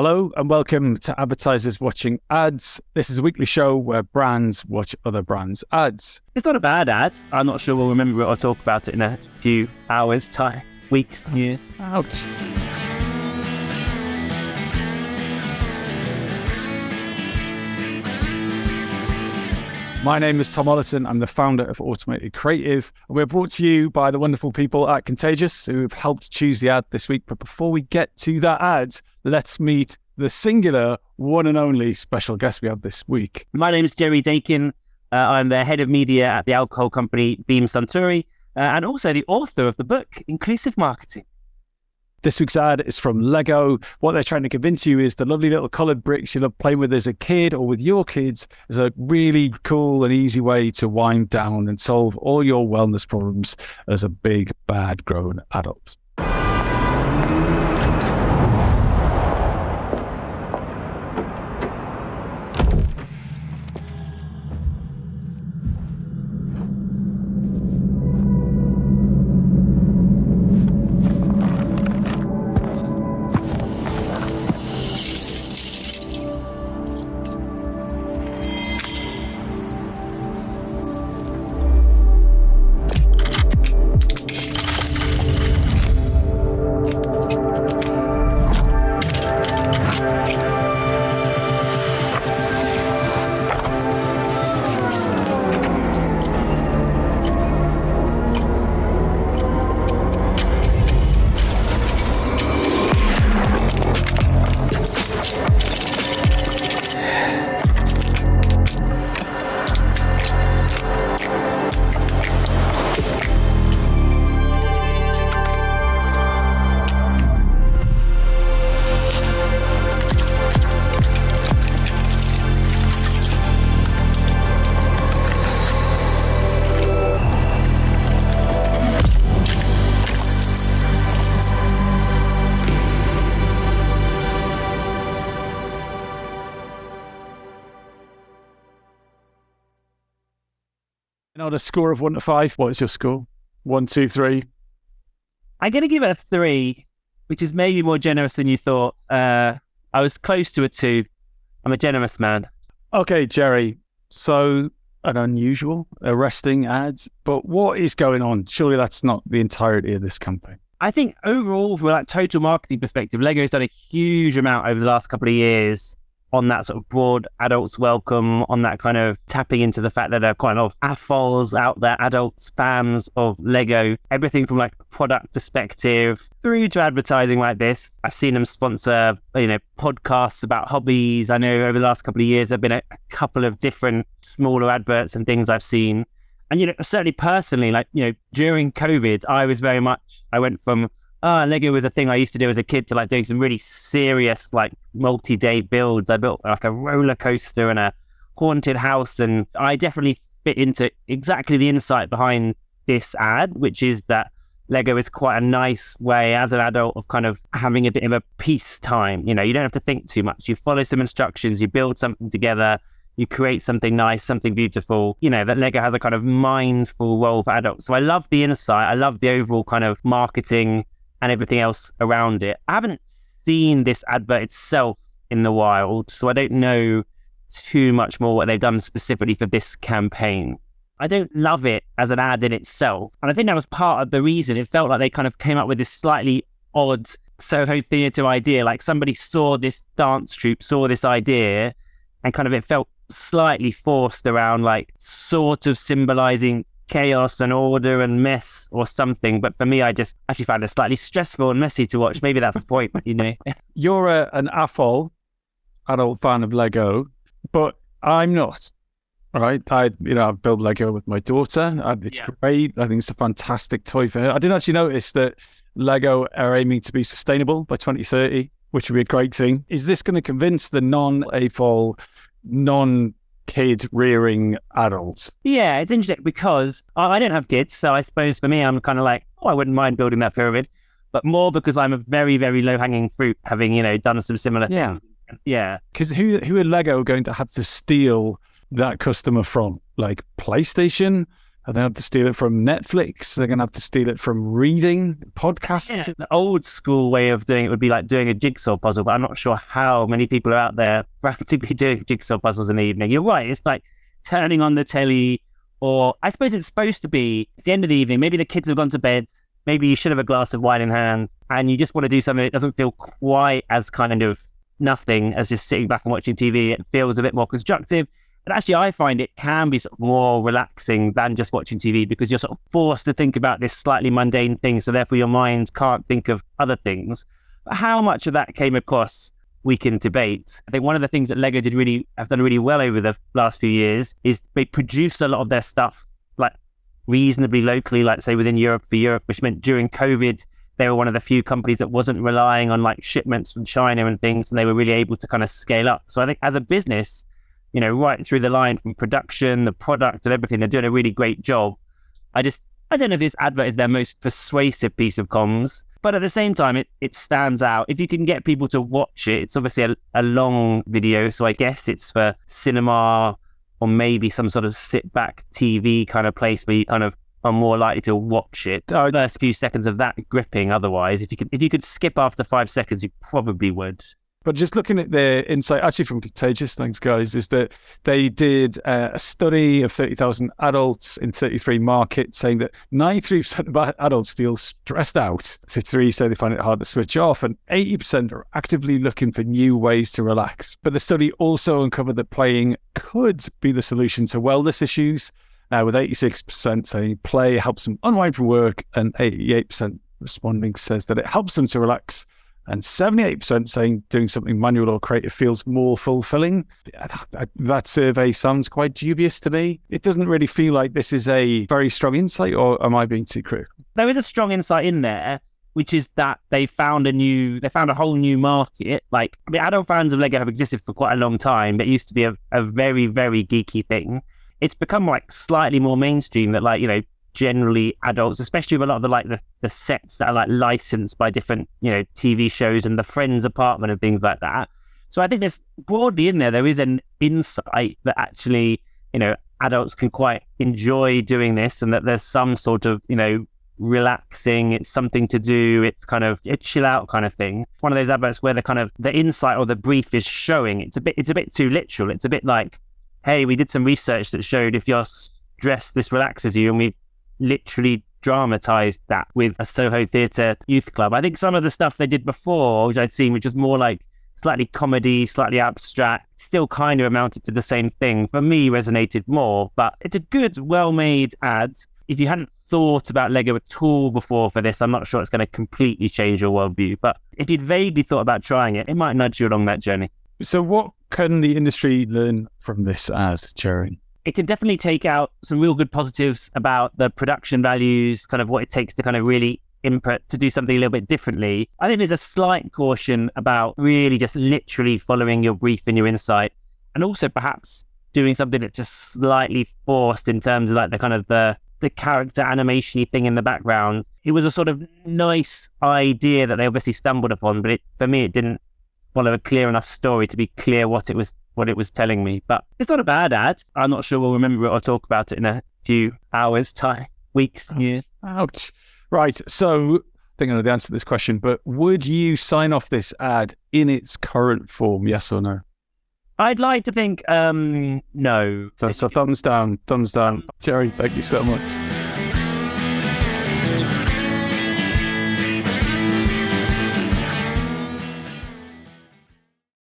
Hello and welcome to Advertisers Watching Ads. This is a weekly show where brands watch other brands' ads. It's not a bad ad. I'm not sure we'll remember it or talk about it in a few hours, time, weeks, years. Ouch. My name is Tom Ollerton. I'm the founder of Automated Creative. And we're brought to you by the wonderful people at Contagious who have helped choose the ad this week. But before we get to that ad, let's meet the singular, one and only special guest we have this week. My name is Jerry Daykin. I'm the head of media at the alcohol company Beam Suntory and also the author of the book, Inclusive Marketing. This week's ad is from Lego. What they're trying to convince you is the lovely little coloured bricks you love playing with as a kid or with your kids is a really cool and easy way to wind down and solve all your wellness problems as a big, bad, grown adult. On a score of 1 to 5, what is your score? 1, 2, 3. I'm going to give it a 3, which is maybe more generous than you thought. I was close to a 2. I'm a generous man. Okay, Jerry. So an unusual, arresting ads, but what is going on? Surely that's not the entirety of this company. I think overall, from a total marketing perspective, Lego's done a huge amount over the last couple of years on that sort of broad adults welcome, on that kind of tapping into the fact that there are quite a lot of AFOLs out there, adults, fans of Lego, everything from like a product perspective through to advertising like this. I've seen them sponsor, podcasts about hobbies. I know over the last couple of years, there have been a couple of different smaller adverts and things I've seen. And, certainly personally, during COVID, I went from, Lego was a thing I used to do as a kid to doing some really serious multi-day builds. I built a roller coaster and a haunted house, and I definitely fit into exactly the insight behind this ad, which is that Lego is quite a nice way as an adult of kind of having a bit of a peace time. You don't have to think too much. You follow some instructions, you build something together, you create something nice, something beautiful. That Lego has a kind of mindful role for adults. So I love the insight. I love the overall kind of marketing and everything else around it. I haven't seen this advert itself in the wild, so I don't know too much more what they've done specifically for this campaign. I don't love it as an ad in itself. And I think that was part of the reason. It felt like they kind of came up with this slightly odd Soho Theatre idea. Like somebody saw this dance troupe, saw this idea, and kind of it felt slightly forced around sort of symbolizing chaos and order and mess or something. But for me, I just actually found it slightly stressful and messy to watch. Maybe that's the point, You're an AFOL, adult fan of Lego, but I'm not. All right. I build Lego with my daughter. It's great. I think it's a fantastic toy for her. I didn't actually notice that Lego are aiming to be sustainable by 2030, which would be a great thing. Is this going to convince the non-AFOL, non-kid rearing adults? Yeah, it's interesting because I don't have kids. So I suppose for me, I'm kind of I wouldn't mind building that pyramid, but more because I'm a very, very low hanging fruit, having, done some similar things. Yeah. Because who are Lego going to have to steal that customer from? PlayStation, They're going to have to steal it from Netflix. They're going to have to steal it from reading, podcasts. Yeah, the old school way of doing it would be like doing a jigsaw puzzle, but I'm not sure how many people are out there practically doing jigsaw puzzles in the evening. You're right. It's like turning on the telly, or I suppose it's supposed to be at the end of the evening. Maybe the kids have gone to bed. Maybe you should have a glass of wine in hand, and you just want to do something that doesn't feel quite as kind of nothing as just sitting back and watching TV. It feels a bit more constructive. And actually, I find it can be sort of more relaxing than just watching TV, because you're sort of forced to think about this slightly mundane thing. So therefore, your mind can't think of other things. But how much of that came across, we can debate. I think one of the things that Lego have done really well over the last few years is they produce a lot of their stuff like reasonably locally, like say within Europe for Europe, which meant during COVID, they were one of the few companies that wasn't relying on like shipments from China and things, and they were really able to kind of scale up. So I think as a business, you know, right through the line from production, the product and everything, they're doing a really great job. I don't know if this advert is their most persuasive piece of comms, but at the same time, it stands out. If you can get people to watch it, it's obviously a long video, so I guess it's for cinema or maybe some sort of sit-back TV kind of place where you kind of are more likely to watch it. The first few seconds of that gripping. Otherwise, if you could skip after 5 seconds, you probably would. But just looking at their insight, actually from Contagious, thanks guys, is that they did a study of 30,000 adults in 33 markets, saying that 93% of adults feel stressed out. 53% say they find it hard to switch off, and 80% are actively looking for new ways to relax. But the study also uncovered that playing could be the solution to wellness issues, with 86% saying play helps them unwind from work, and 88% responding says that it helps them to relax, and 78% saying doing something manual or creative feels more fulfilling. That survey sounds quite dubious to me. It doesn't really feel like this is a very strong insight, or am I being too critical? There is a strong insight in there, which is that they found a whole new market. Like, I mean, adult fans of Lego have existed for quite a long time, but it used to be a very, very geeky thing. It's become like slightly more mainstream that, like, you know, generally adults, especially with a lot of the sets that are like licensed by different, you know, TV shows and the Friends apartment and things like that. So I think there's broadly in there is an insight that actually, you know, adults can quite enjoy doing this, and that there's some sort of, you know, relaxing, it's something to do, it's kind of a chill out kind of thing. One of those adverts where the insight or the brief is showing it's a bit too literal. It's a bit like, hey, we did some research that showed if you're stressed, this relaxes you, and we literally dramatized that with a Soho Theatre youth club. I think some of the stuff they did before, which I'd seen, which was more like slightly comedy, slightly abstract, still kind of amounted to the same thing, for me resonated more. But it's a good, well-made ad. If you hadn't thought about Lego at all before for this, I'm not sure it's going to completely change your worldview. But if you'd vaguely thought about trying it, it might nudge you along that journey. So what can the industry learn from this ad, Jerry? It can definitely take out some real good positives about the production values, kind of what it takes to kind of really input to do something a little bit differently. I think there's a slight caution about really just literally following your brief and your insight, and also perhaps doing something that's just slightly forced in terms of like the kind of the character animation-y thing in the background. It was a sort of nice idea that they obviously stumbled upon, but for me it didn't follow a clear enough story to be clear what it was telling me. But it's not a bad ad. I'm not sure we'll remember it or talk about it in a few hours, time, weeks, years. Ouch. Right. So I think I know the answer to this question, but would you sign off this ad in its current form? Yes or no? I'd like to think no. So thumbs down. Jerry, thank you so much.